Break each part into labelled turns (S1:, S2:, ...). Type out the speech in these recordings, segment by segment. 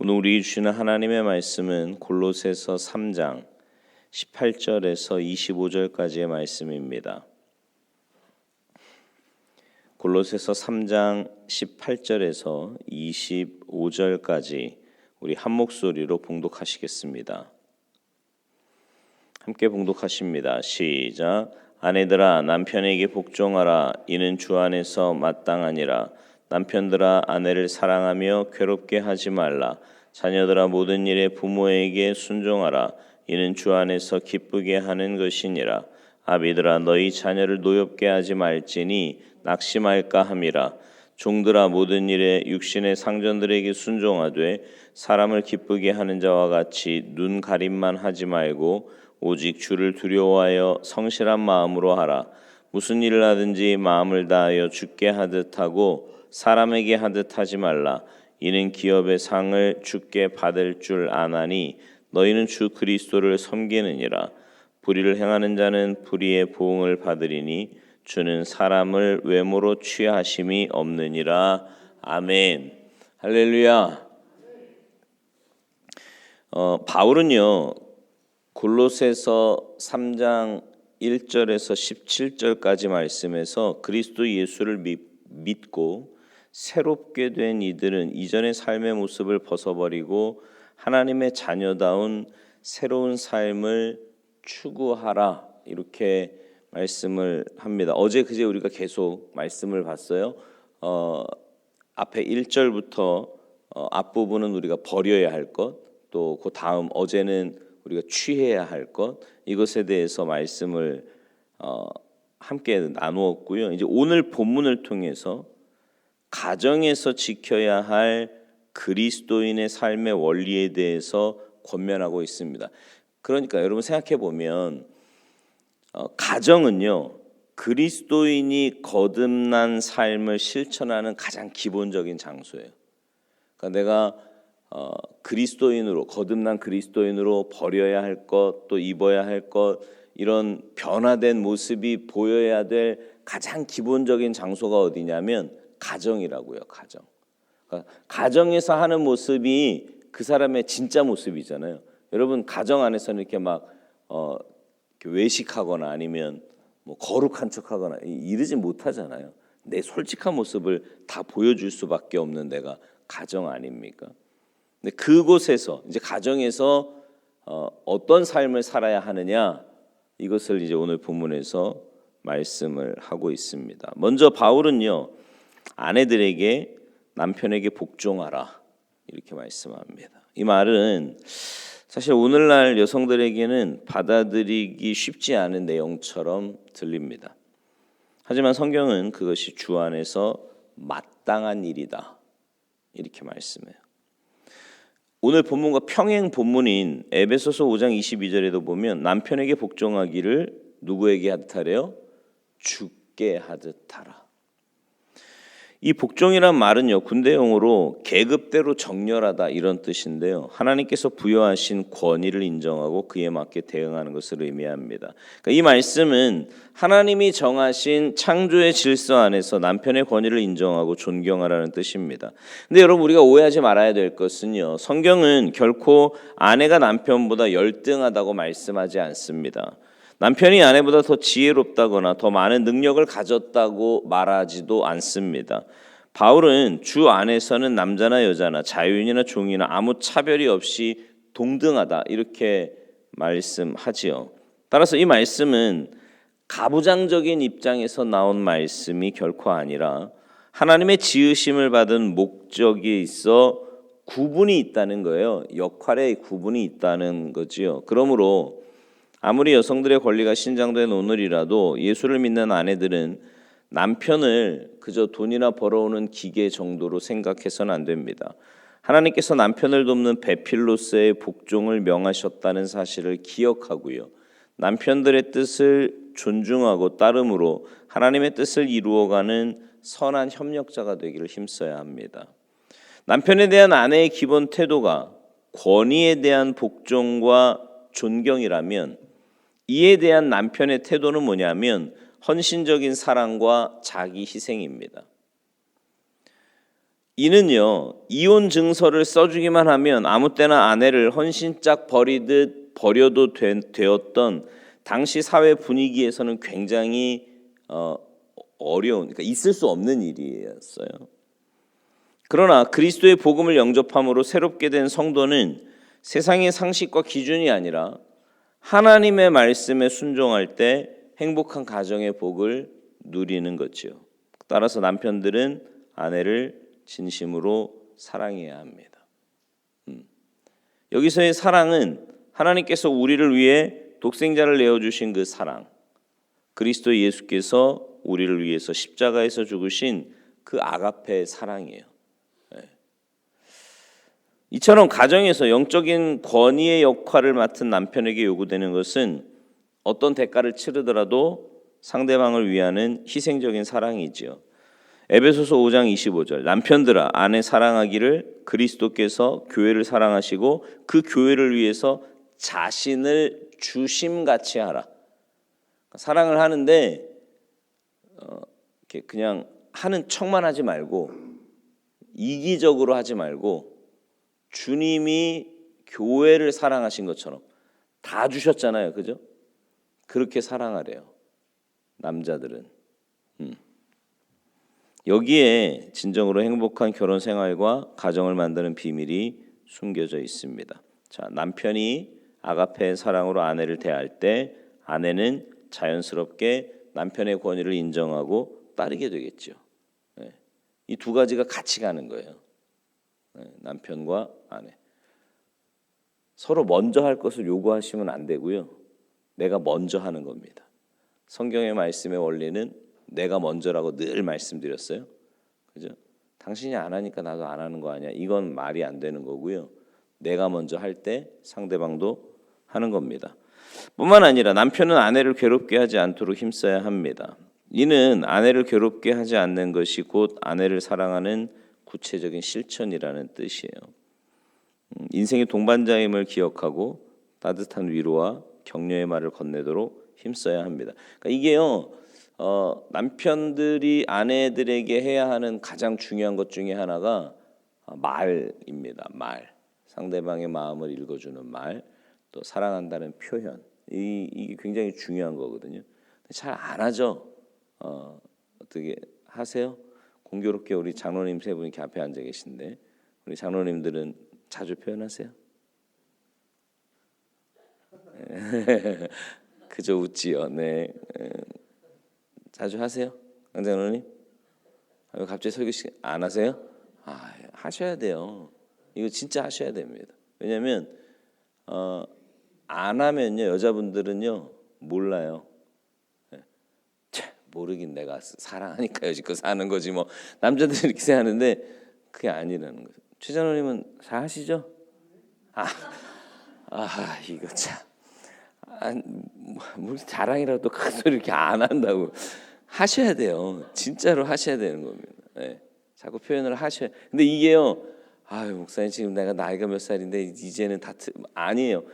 S1: 오늘 우리 주시는 하나님의 말씀은 골로새서 3장 18절에서 25절까지의 말씀입니다. 골로새서 3장 18절에서 25절까지 우리 한 목소리로 봉독하시겠습니다. 함께 봉독하십니다. 시작. 아내들아 남편에게 복종하라. 이는 주 안에서 마땅하니라. 남편들아 아내를 사랑하며 괴롭게 하지 말라. 자녀들아 모든 일에 부모에게 순종하라. 이는 주 안에서 기쁘게 하는 것이니라. 아비들아 너희 자녀를 노엽게 하지 말지니 낙심할까 함이라. 종들아 모든 일에 육신의 상전들에게 순종하되 사람을 기쁘게 하는 자와 같이 눈 가림만 하지 말고 오직 주를 두려워하여 성실한 마음으로 하라. 무슨 일을 하든지 마음을 다하여 주께 하듯 하고 사람에게 하듯 하지 말라. 이는 기업의 상을 주께 받을 줄 아나니 너희는 주 그리스도를 섬기느니라. 불의를 행하는 자는 불의의 보응을 받으리니 주는 사람을 외모로 취하심이 없느니라. 아멘. 할렐루야. 바울은요 골로새서 3장 1절에서 17절까지 말씀에서 그리스도 예수를 믿고 새롭게 된 이들은 이전의 삶의 모습을 벗어버리고 하나님의 자녀다운 새로운 삶을 추구하라 이렇게 말씀을 합니다. 어제 그제 우리가 계속 말씀을 봤어요. 앞에 1절부터 앞부분은 우리가 버려야 할 것, 또 그 다음 어제는 우리가 취해야 할 것, 이것에 대해서 말씀을 함께 나누었고요. 이제 오늘 본문을 통해서 가정에서 지켜야 할 그리스도인의 삶의 원리에 대해서 권면하고 있습니다. 그러니까 여러분 생각해 보면 가정은요 그리스도인이 거듭난 삶을 실천하는 가장 기본적인 장소예요. 그러니까 내가 그리스도인으로 거듭난 그리스도인으로 버려야 할 것, 또 입어야 할 것, 이런 변화된 모습이 보여야 될 가장 기본적인 장소가 어디냐면 가정이라고요. 가정. 그러니까 가정에서 하는 모습이 그 사람의 진짜 모습이잖아요. 여러분 가정 안에서는 이렇게 막 외식하거나 아니면 뭐 거룩한 척하거나 이러지 못하잖아요. 내 솔직한 모습을 다 보여줄 수밖에 없는 데가 가정 아닙니까? 근데 그곳에서 이제 가정에서 어떤 삶을 살아야 하느냐 이것을 이제 오늘 본문에서 말씀을 하고 있습니다. 먼저 바울은요 아내들에게 남편에게 복종하라 이렇게 말씀합니다. 이 말은 사실 오늘날 여성들에게는 받아들이기 쉽지 않은 내용처럼 들립니다. 하지만 성경은 그것이 주 안에서 마땅한 일이다 이렇게 말씀해요. 오늘 본문과 평행 본문인 에베소서 5장 22절에도 보면 남편에게 복종하기를 누구에게 하듯 하래요? 주께 하듯 하라. 이 복종이란 말은요 군대용어로 계급대로 정렬하다 이런 뜻인데요 하나님께서 부여하신 권위를 인정하고 그에 맞게 대응하는 것을 의미합니다. 그러니까 이 말씀은 하나님이 정하신 창조의 질서 안에서 남편의 권위를 인정하고 존경하라는 뜻입니다. 근데 여러분 우리가 오해하지 말아야 될 것은요 성경은 결코 아내가 남편보다 열등하다고 말씀하지 않습니다. 남편이 아내보다 더 지혜롭다거나 더 많은 능력을 가졌다고 말하지도 않습니다. 바울은 주 안에서는 남자나 여자나 자유인이나 종이나 아무 차별이 없이 동등하다 이렇게 말씀하지요. 따라서 이 말씀은 가부장적인 입장에서 나온 말씀이 결코 아니라 하나님의 지으심을 받은 목적에 있어 구분이 있다는 거예요. 역할의 구분이 있다는 거지요. 그러므로 아무리 여성들의 권리가 신장된 오늘이라도 예수를 믿는 아내들은 남편을 그저 돈이나 벌어오는 기계 정도로 생각해서는 안 됩니다. 하나님께서 남편을 돕는 배필로서의 복종을 명하셨다는 사실을 기억하고요. 남편들의 뜻을 존중하고 따름으로 하나님의 뜻을 이루어가는 선한 협력자가 되기를 힘써야 합니다. 남편에 대한 아내의 기본 태도가 권위에 대한 복종과 존경이라면 이에 대한 남편의 태도는 뭐냐면 헌신적인 사랑과 자기 희생입니다. 이는요, 이혼 증서를 써주기만 하면 아무 때나 아내를 헌신짝 버리듯 버려도 되었던 당시 사회 분위기에서는 굉장히 어려운, 그러니까 있을 수 없는 일이었어요. 그러나 그리스도의 복음을 영접함으로 새롭게 된 성도는 세상의 상식과 기준이 아니라 하나님의 말씀에 순종할 때 행복한 가정의 복을 누리는 거지요. 따라서 남편들은 아내를 진심으로 사랑해야 합니다. 여기서의 사랑은 하나님께서 우리를 위해 독생자를 내어주신 그 사랑, 그리스도 예수께서 우리를 위해서 십자가에서 죽으신 그 아가페의 사랑이에요. 이처럼 가정에서 영적인 권위의 역할을 맡은 남편에게 요구되는 것은 어떤 대가를 치르더라도 상대방을 위하는 희생적인 사랑이지요. 에베소서 5장 25절 남편들아 아내 사랑하기를 그리스도께서 교회를 사랑하시고 그 교회를 위해서 자신을 주심같이 하라. 사랑을 하는데 그냥 하는 척만 하지 말고 이기적으로 하지 말고 주님이 교회를 사랑하신 것처럼 다 주셨잖아요. 그죠? 그렇게 사랑하래요. 남자들은. 여기에 진정으로 행복한 결혼 생활과 가정을 만드는 비밀이 숨겨져 있습니다. 자, 남편이 아가페의 사랑으로 아내를 대할 때 아내는 자연스럽게 남편의 권위를 인정하고 따르게 되겠죠. 이 두 가지가 같이 가는 거예요. 남편과 아내. 서로 먼저 할 것을 요구하시면 안 되고요. 내가 먼저 하는 겁니다. 성경의 말씀의 원리는 내가 먼저라고 늘 말씀드렸어요. 그죠? 당신이 안 하니까 나도 안 하는 거 아니야. 이건 말이 안 되는 거고요. 내가 먼저 할 때 상대방도 하는 겁니다. 뿐만 아니라 남편은 아내를 괴롭게 하지 않도록 힘써야 합니다. 이는 아내를 괴롭게 하지 않는 것이 곧 아내를 사랑하는 구체적인 실천이라는 뜻이에요. 인생의 동반자임을 기억하고 따뜻한 위로와 격려의 말을 건네도록 힘써야 합니다. 그러니까 이게요, 남편들이 아내들에게 해야 하는 가장 중요한 것 중에 하나가 말입니다. 말, 상대방의 마음을 읽어주는 말, 또 사랑한다는 표현. 이게 굉장히 중요한 거거든요. 잘 안 하죠. 어떻게 하세요? 공교롭게 우리 장로님 세 분이 이렇게 앞에 앉아 계신데 우리 장로님들은 자주 표현하세요? 그저 웃지요. 네. 자주 하세요? 강 장로님? 갑자기 설교 안 하세요? 하셔야 돼요. 이거 진짜 하셔야 됩니다. 왜냐하면 안 하면요 여자분들은요 몰라요. 모르긴 내가 사랑하니까 여지껏 사는 거지 뭐 남자들이 이렇게 생각하는데 그게 아니라는 거죠. 최 장로님은 잘 하시죠? 이거 참 뭐 자랑이라도 큰 소리 이렇게 안 한다고 하셔야 돼요. 진짜로 하셔야 되는 겁니다. 네. 자꾸 표현을 하셔야. 근데 이게요. 목사님 지금 내가 나이가 몇 살인데 이제는 아니에요.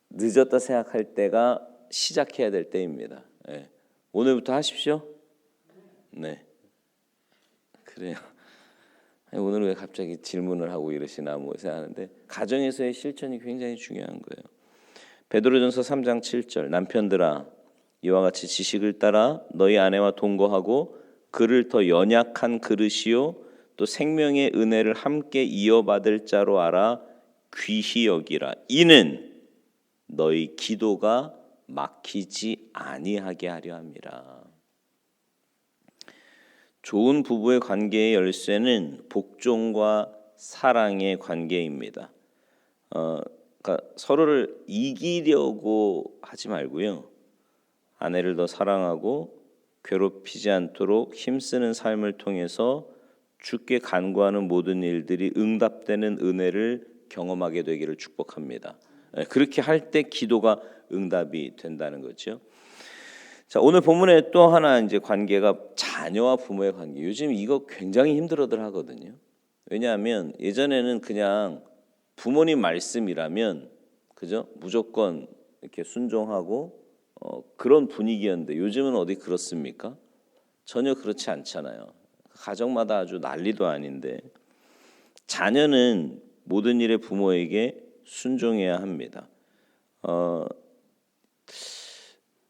S1: 늦었다 생각할 때가 시작해야 될 때입니다. 네. 오늘부터 하십시오. 네. 그래요. 오늘 왜 갑자기 질문을 하고 이러시나 뭐 생각하는데 가정에서의 실천이 굉장히 중요한 거예요. 베드로전서 3장 7절 남편들아 이와 같이 지식을 따라 너희 아내와 동거하고 그를 더 연약한 그릇이요 또 생명의 은혜를 함께 이어받을 자로 알아 귀히 여기라. 이는 너희 기도가 막히지 아니하게 하려 함이라. 좋은 부부의 관계의 열쇠는 복종과 사랑의 관계입니다. 그러니까 서로를 이기려고 하지 말고요. 아내를 더 사랑하고 괴롭히지 않도록 힘쓰는 삶을 통해서 주께 간구하는 모든 일들이 응답되는 은혜를 경험하게 되기를 축복합니다. 그렇게 할 때 기도가 응답이 된다는 거죠. 자, 오늘 본문에 또 하나 이제 관계가 자녀와 부모의 관계. 요즘 이거 굉장히 힘들어들 하거든요. 왜냐하면 예전에는 그냥 부모님 말씀이라면 그죠? 무조건 이렇게 순종하고 그런 분위기였는데 요즘은 어디 그렇습니까? 전혀 그렇지 않잖아요. 가정마다 아주 난리도 아닌데 자녀는 모든 일에 부모에게 순종해야 합니다.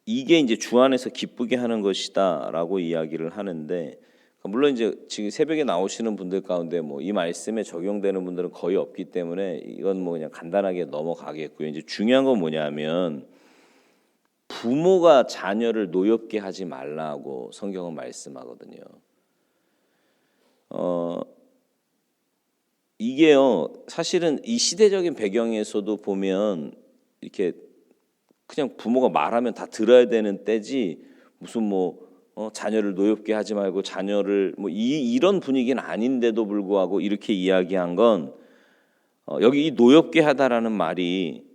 S1: 이게 이제 주 안에서 기쁘게 하는 것이다라고 이야기를 하는데, 물론 이제 지금 새벽에 나오시는 분들 가운데 뭐 이 말씀에 적용되는 분들은 거의 없기 때문에 이건 뭐 그냥 간단하게 넘어가겠고요. 이제 중요한 건 뭐냐면 부모가 자녀를 노엽게 하지 말라고 성경은 말씀하거든요. 이게요, 사실은 이 시대적인 배경에서도 보면 이렇게 그냥 부모가 말하면 다 들어야 되는 때지, 무슨 자녀를 노엽게 하지 말고 자녀를 이런 분위기는 아닌데도 불구하고 이렇게 이야기한 건, 여기 이 노엽게 하다라는 말이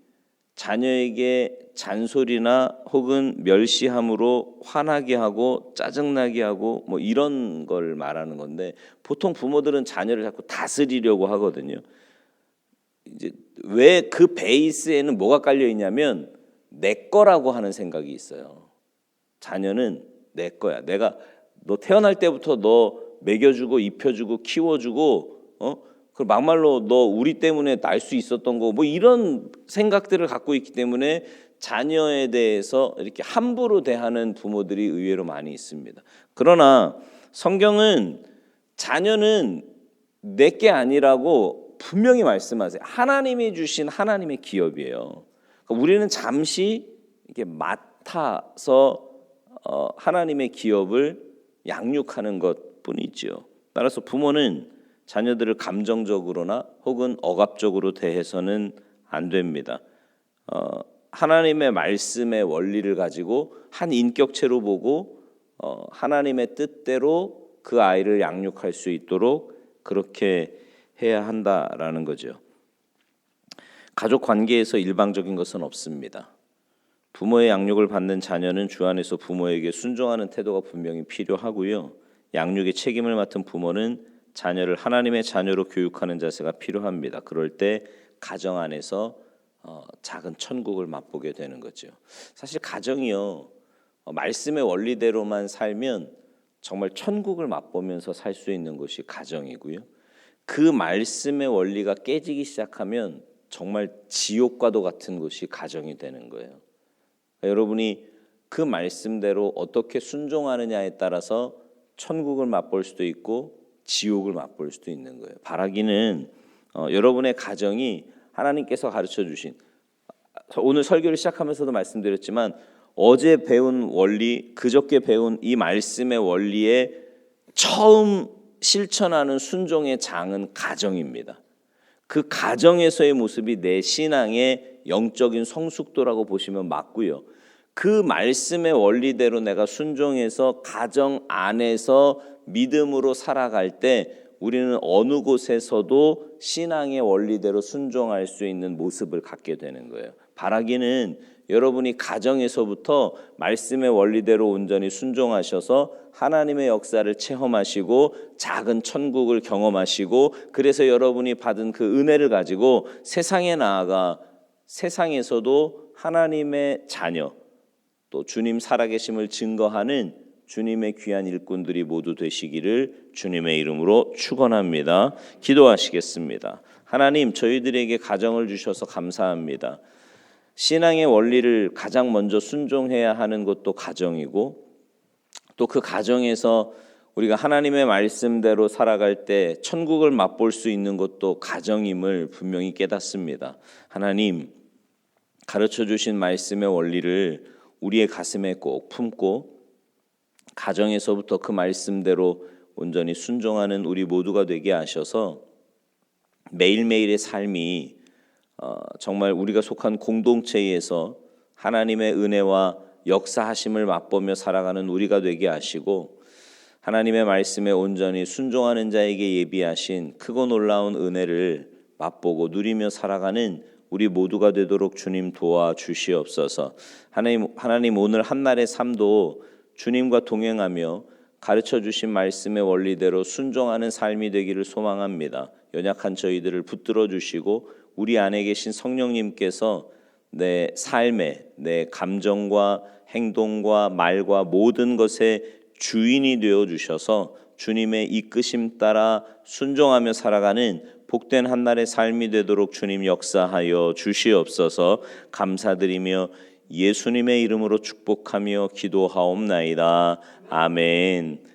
S1: 자녀에게 잔소리나 혹은 멸시함으로 화나게 하고 짜증나게 하고 이런 걸 말하는 건데, 보통 부모들은 자녀를 자꾸 다스리려고 하거든요. 이제 왜 그 베이스에는 뭐가 깔려 있냐면 내 거라고 하는 생각이 있어요. 자녀는 내 거야. 내가 너 태어날 때부터 너 먹여주고 입혀주고 키워주고 그 막말로 너 우리 때문에 날 수 있었던 거 이런 생각들을 갖고 있기 때문에 자녀에 대해서 이렇게 함부로 대하는 부모들이 의외로 많이 있습니다. 그러나 성경은 자녀는 내 게 아니라고 분명히 말씀하세요. 하나님이 주신 하나님의 기업이에요. 그러니까 우리는 잠시 이렇게 맡아서 하나님의 기업을 양육하는 것뿐이지요. 따라서 부모는 자녀들을 감정적으로나 혹은 억압적으로 대해서는 안 됩니다. 하나님의 말씀의 원리를 가지고 한 인격체로 보고 하나님의 뜻대로 그 아이를 양육할 수 있도록 그렇게 해야 한다라는 거죠. 가족 관계에서 일방적인 것은 없습니다. 부모의 양육을 받는 자녀는 주 안에서 부모에게 순종하는 태도가 분명히 필요하고요. 양육의 책임을 맡은 부모는 자녀를 하나님의 자녀로 교육하는 자세가 필요합니다. 그럴 때 가정 안에서 작은 천국을 맛보게 되는 거죠. 사실 가정이요, 말씀의 원리대로만 살면 정말 천국을 맛보면서 살 수 있는 것이 가정이고요. 그 말씀의 원리가 깨지기 시작하면 정말 지옥과도 같은 곳이 가정이 되는 거예요. 그러니까 여러분이 그 말씀대로 어떻게 순종하느냐에 따라서 천국을 맛볼 수도 있고 지옥을 맛볼 수도 있는 거예요. 바라기는 여러분의 가정이 하나님께서 가르쳐 주신, 오늘 설교를 시작하면서도 말씀드렸지만 어제 배운 원리, 그저께 배운 이 말씀의 원리에 처음 실천하는 순종의 장은 가정입니다. 그 가정에서의 모습이 내 신앙의 영적인 성숙도라고 보시면 맞고요. 그 말씀의 원리대로 내가 순종해서 가정 안에서 믿음으로 살아갈 때 우리는 어느 곳에서도 신앙의 원리대로 순종할 수 있는 모습을 갖게 되는 거예요. 바라기는 여러분이 가정에서부터 말씀의 원리대로 온전히 순종하셔서 하나님의 역사를 체험하시고 작은 천국을 경험하시고, 그래서 여러분이 받은 그 은혜를 가지고 세상에 나아가 세상에서도 하나님의 자녀, 또 주님 살아계심을 증거하는 주님의 귀한 일꾼들이 모두 되시기를 주님의 이름으로 축원합니다. 기도하시겠습니다. 하나님, 저희들에게 가정을 주셔서 감사합니다. 신앙의 원리를 가장 먼저 순종해야 하는 것도 가정이고, 또 그 가정에서 우리가 하나님의 말씀대로 살아갈 때 천국을 맛볼 수 있는 것도 가정임을 분명히 깨닫습니다. 하나님, 가르쳐 주신 말씀의 원리를 우리의 가슴에 꼭 품고 가정에서부터 그 말씀대로 온전히 순종하는 우리 모두가 되게 하셔서 매일매일의 삶이 정말 우리가 속한 공동체에서 하나님의 은혜와 역사하심을 맛보며 살아가는 우리가 되게 하시고, 하나님의 말씀에 온전히 순종하는 자에게 예비하신 크고 놀라운 은혜를 맛보고 누리며 살아가는 우리 모두가 되도록 주님 도와주시옵소서. 하나님 오늘 한날의 삶도 주님과 동행하며 가르쳐 주신 말씀의 원리대로 순종하는 삶이 되기를 소망합니다. 연약한 저희들을 붙들어 주시고 우리 안에 계신 성령님께서 내 삶에, 내 감정과 행동과 말과 모든 것의 주인이 되어 주셔서 주님의 이끄심 따라 순종하며 살아가는 복된 한날의 삶이 되도록 주님 역사하여 주시옵소서. 감사드리며 예수님의 이름으로 축복하며 기도하옵나이다. 아멘.